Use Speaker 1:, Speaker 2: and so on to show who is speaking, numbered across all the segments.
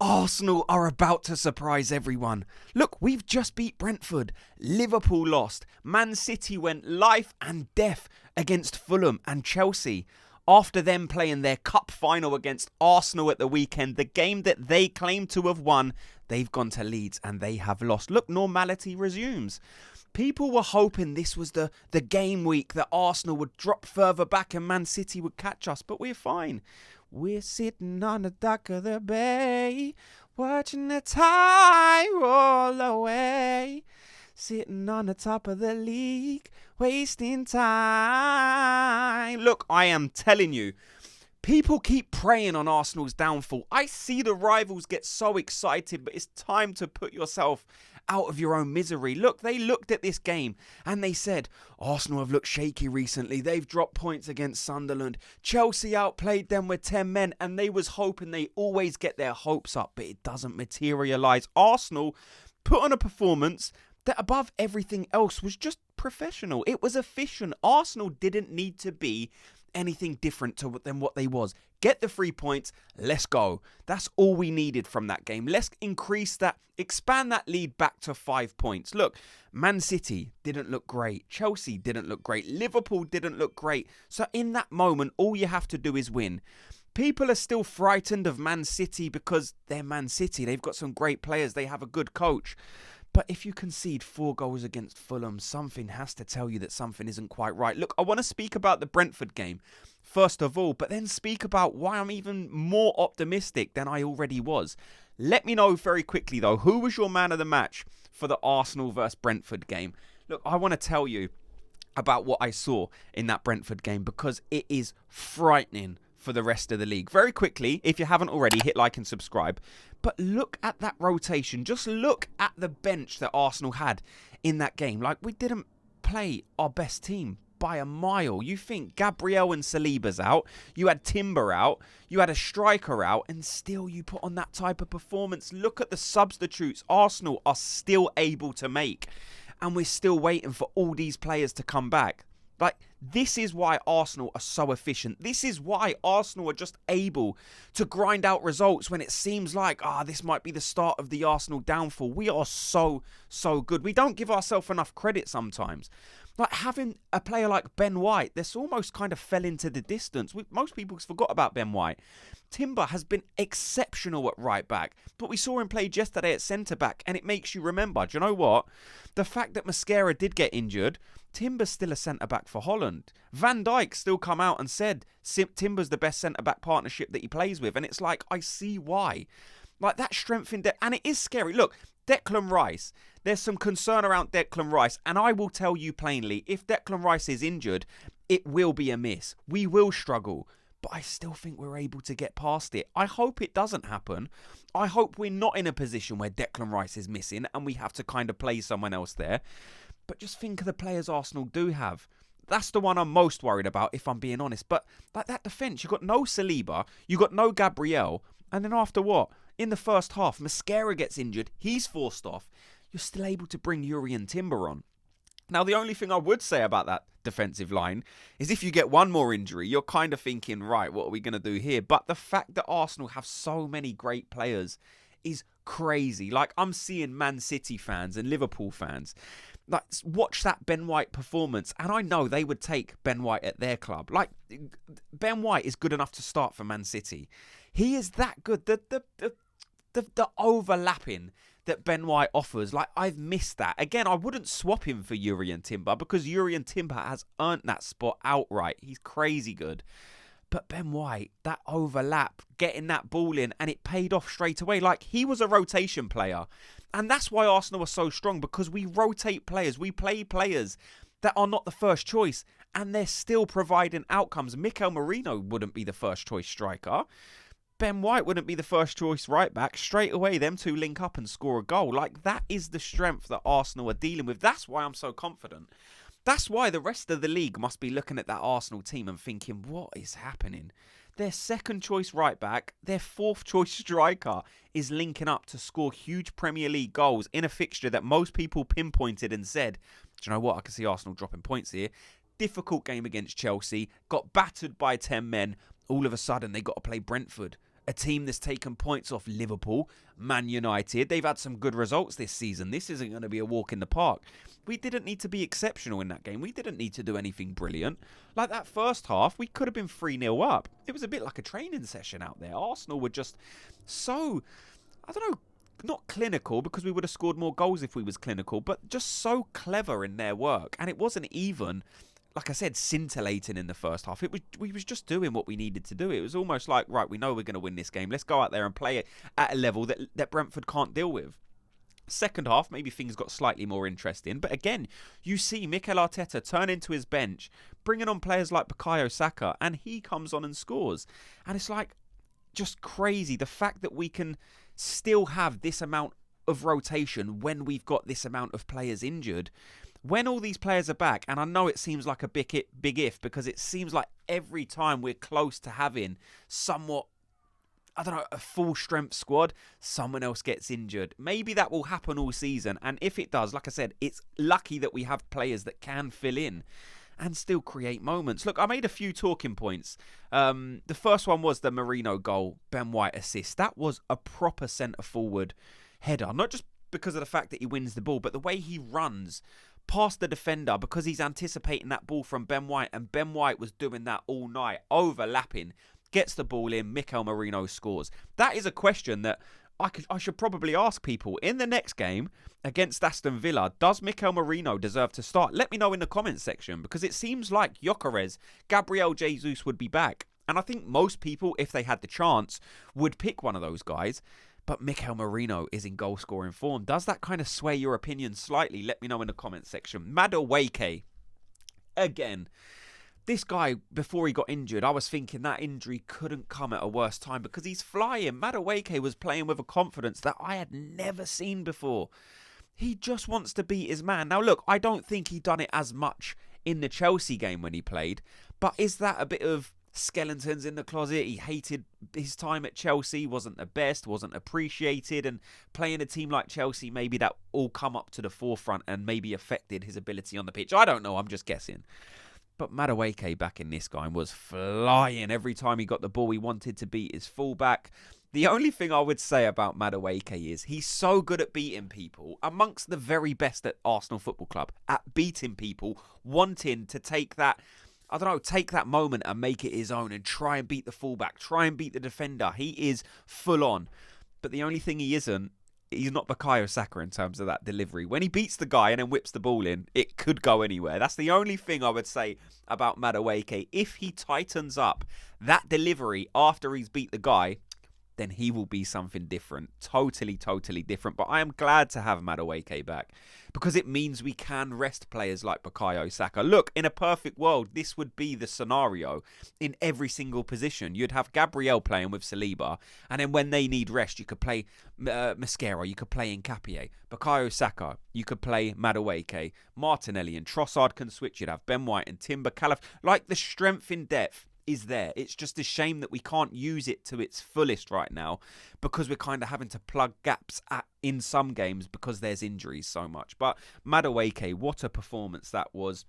Speaker 1: Arsenal are about to surprise everyone. Look, we've just beat Brentford. Liverpool lost. Man City went life and death against Fulham and Chelsea. After them playing their cup final against Arsenal at the weekend, the game that they claim to have won, they've gone to Leeds and they have lost. Look, normality resumes. People were hoping this was the game week that Arsenal would drop further back and Man City would catch us, but we're fine. We're sitting on the dock of the bay, watching the tide roll away. Sitting on the top of the league, wasting time. Look, I am telling you, people keep preying on Arsenal's downfall. I see the rivals get so excited, but it's time to put yourself out of your own misery. Look, they looked at this game and they said, Arsenal have looked shaky recently. They've dropped points against Sunderland. Chelsea outplayed them with 10 men and they was hoping they always get their hopes up, but it doesn't materialise. Arsenal put on a performance that above everything else was just professional. It was efficient. Arsenal didn't need to be anything different than what they was. Get the 3 points, let's go. That's all we needed from that game. Let's expand that lead back to 5 points. Look, Man City didn't look great. Chelsea didn't look great. Liverpool didn't look great. So in that moment, all you have to do is win. People are still frightened of Man City because they're Man City. They've got some great players. They have a good coach. But if you concede 4 goals against Fulham, something has to tell you that something isn't quite right. Look, I want to speak about the Brentford game first of all, but then speak about why I'm even more optimistic than I already was. Let me know very quickly, though, who was your man of the match for the Arsenal versus Brentford game? Look, I want to tell you about what I saw in that Brentford game because it is frightening for the rest of the league. Very quickly, if you haven't already, hit like and subscribe. But look at that rotation. Just look at the bench that Arsenal had in that game. Like, we didn't play our best team by a mile. You think Gabriel and Saliba's out, you had Timber out, you had a striker out, and still you put on that type of performance. Look at the substitutes Arsenal are still able to make. And we're still waiting for all these players to come back. Like, this is why Arsenal are so efficient. This is why Arsenal are just able to grind out results when it seems like, this might be the start of the Arsenal downfall. We are so good. We don't give ourselves enough credit sometimes. Like, having a player like Ben White, this almost kind of fell into the distance. Most people forgot about Ben White. Timber has been exceptional at right back, but we saw him play yesterday at centre back, and it makes you remember, do you know what? The fact that Mascara did get injured, Timber's still a centre back for Holland. Van Dijk still come out and said Timber's the best centre back partnership that he plays with, and it's like, I see why. Like, that strength in depth, and it is scary. Look, Declan Rice, there's some concern around Declan Rice, and I will tell you plainly, if Declan Rice is injured, it will be a miss. We will struggle, but I still think we're able to get past it. I hope it doesn't happen. I hope we're not in a position where Declan Rice is missing and we have to kind of play someone else there. But just think of the players Arsenal do have. That's the one I'm most worried about, if I'm being honest. But like that defence, you've got no Saliba, you've got no Gabriel, and then after what? In the first half, Mascara gets injured, he's forced off. You're still able to bring Yuri and Timber on. Now, the only thing I would say about that defensive line is if you get one more injury, you're kind of thinking, right, what are we going to do here? But the fact that Arsenal have so many great players is crazy. Like, I'm seeing Man City fans and Liverpool fans like watch that Ben White performance, and I know they would take Ben White at their club. Like, Ben White is good enough to start for Man City. He is that good. The overlapping that Ben White offers, like, I've missed that. Again, I wouldn't swap him for Yuri and Timber because Yuri and Timber has earned that spot outright. He's crazy good. But Ben White, that overlap, getting that ball in, and it paid off straight away. Like, he was a rotation player. And that's why Arsenal are so strong, because we rotate players. We play players that are not the first choice, and they're still providing outcomes. Mikel Merino wouldn't be the first choice striker. Ben White wouldn't be the first choice right back. Straight away, them two link up and score a goal. Like, that is the strength that Arsenal are dealing with. That's why I'm so confident. That's why the rest of the league must be looking at that Arsenal team and thinking, what is happening? Their second choice right back, their fourth choice striker is linking up to score huge Premier League goals in a fixture that most people pinpointed and said, do you know what? I can see Arsenal dropping points here. Difficult game against Chelsea. Got battered by 10 men. All of a sudden, they got to play Brentford. a team that's taken points off Liverpool, Man United. They've had some good results this season. This isn't going to be a walk in the park. We didn't need to be exceptional in that game. We didn't need to do anything brilliant. Like that first half, we could have been 3-0 up. It was a bit like a training session out there. Arsenal were just so, I don't know, not clinical, because we would have scored more goals if we was clinical, but just so clever in their work. And it wasn't even, like I said, scintillating in the first half. We was just doing what we needed to do. It was almost like, right, we know we're going to win this game. Let's go out there and play it at a level that Brentford can't deal with. Second half, maybe things got slightly more interesting. But again, you see Mikel Arteta turn into his bench, bringing on players like Bukayo Saka, and he comes on and scores. And it's like, just crazy. The fact that we can still have this amount of rotation when we've got this amount of players injured. When all these players are back, and I know it seems like a big if, because it seems like every time we're close to having somewhat, I don't know, a full strength squad, someone else gets injured. Maybe that will happen all season. And if it does, like I said, it's lucky that we have players that can fill in and still create moments. Look, I made a few talking points. The first one was the Merino goal, Ben White assist. That was a proper centre-forward header. Not just because of the fact that he wins the ball, but the way he runs past the defender, because he's anticipating that ball from Ben White, and Ben White was doing that all night, overlapping, gets the ball in, Mikel Merino scores. That is a question that I should probably ask people. In the next game against Aston Villa, does Mikel Merino deserve to start? Let me know in the comments section, because it seems like Gyökeres, Gabriel Jesus would be back. And I think most people, if they had the chance, would pick one of those guys. But Mikel Merino is in goal-scoring form. Does that kind of sway your opinion slightly? Let me know in the comments section. Madueke, again, this guy, before he got injured, I was thinking that injury couldn't come at a worse time, because he's flying. Madueke was playing with a confidence that I had never seen before. He just wants to beat his man. Now, look, I don't think he done it as much in the Chelsea game when he played, but is that a bit of skeletons in the closet? He hated his time at Chelsea, wasn't the best, wasn't appreciated, and playing a team like Chelsea, maybe that all come up to the forefront and maybe affected his ability on the pitch. I don't know, I'm just guessing. But Madueke back in this game was flying. Every time he got the ball, he wanted to beat his fullback. The only thing I would say about Madueke is he's so good at beating people, amongst the very best at Arsenal Football Club, at beating people, wanting to take that, I don't know, take that moment and make it his own and try and beat the fullback, try and beat the defender. He is full on. But the only thing he isn't, he's not Bukayo Saka in terms of that delivery. When he beats the guy and then whips the ball in, it could go anywhere. That's the only thing I would say about Madueke. If he tightens up that delivery after he's beat the guy, then he will be something different. Totally, totally different. But I am glad to have Madueke back, because it means we can rest players like Bukayo Saka. Look, in a perfect world, this would be the scenario in every single position. You'd have Gabriel playing with Saliba, and then when they need rest, you could play Mosquera, you could play Nketiah. Bukayo Saka, you could play Madueke. Martinelli and Trossard can switch. You'd have Ben White and Timber Calaf. Like, the strength in depth is there. It's just a shame that we can't use it to its fullest right now, because we're kind of having to plug gaps in some games because there's injuries so much. But Madueke, what a performance that was.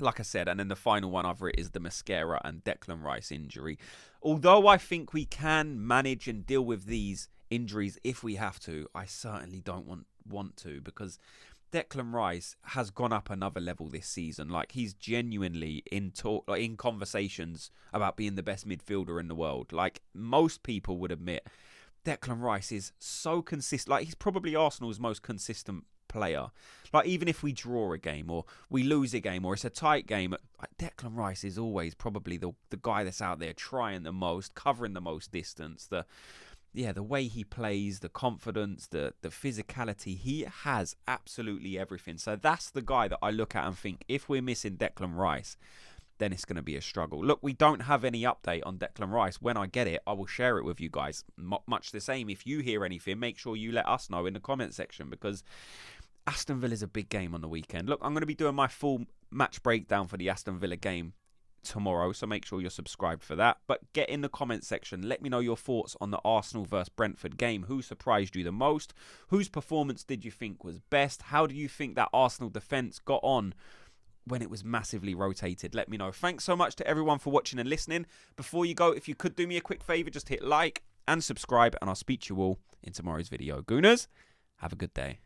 Speaker 1: Like I said, and then the final one I've written is the Mosquera and Declan Rice injury. Although I think we can manage and deal with these injuries if we have to, I certainly don't want to, because Declan Rice has gone up another level this season. Like, he's genuinely in conversations about being the best midfielder in the world. Like, most people would admit, Declan Rice is so consistent. Like, he's probably Arsenal's most consistent player. Like, even if we draw a game or we lose a game or it's a tight game, Declan Rice is always probably the guy that's out there trying the most, covering the most distance. The way he plays, the confidence, the physicality, he has absolutely everything. So that's the guy that I look at and think, if we're missing Declan Rice, then it's going to be a struggle. Look, we don't have any update on Declan Rice. When I get it, I will share it with you guys. Much the same, if you hear anything, make sure you let us know in the comment section, because Aston Villa is a big game on the weekend. Look, I'm going to be doing my full match breakdown for the Aston Villa game tomorrow, so make sure you're subscribed for that. But get in the comment section, let me know your thoughts on the Arsenal versus Brentford game. Who surprised you the most? Whose performance did you think was best? How do you think that Arsenal defence got on when it was massively rotated? Let me know. Thanks so much to everyone for watching and listening. Before you go, if you could do me a quick favour, just hit like and subscribe, and I'll speak to you all in tomorrow's video. Gooners, have a good day.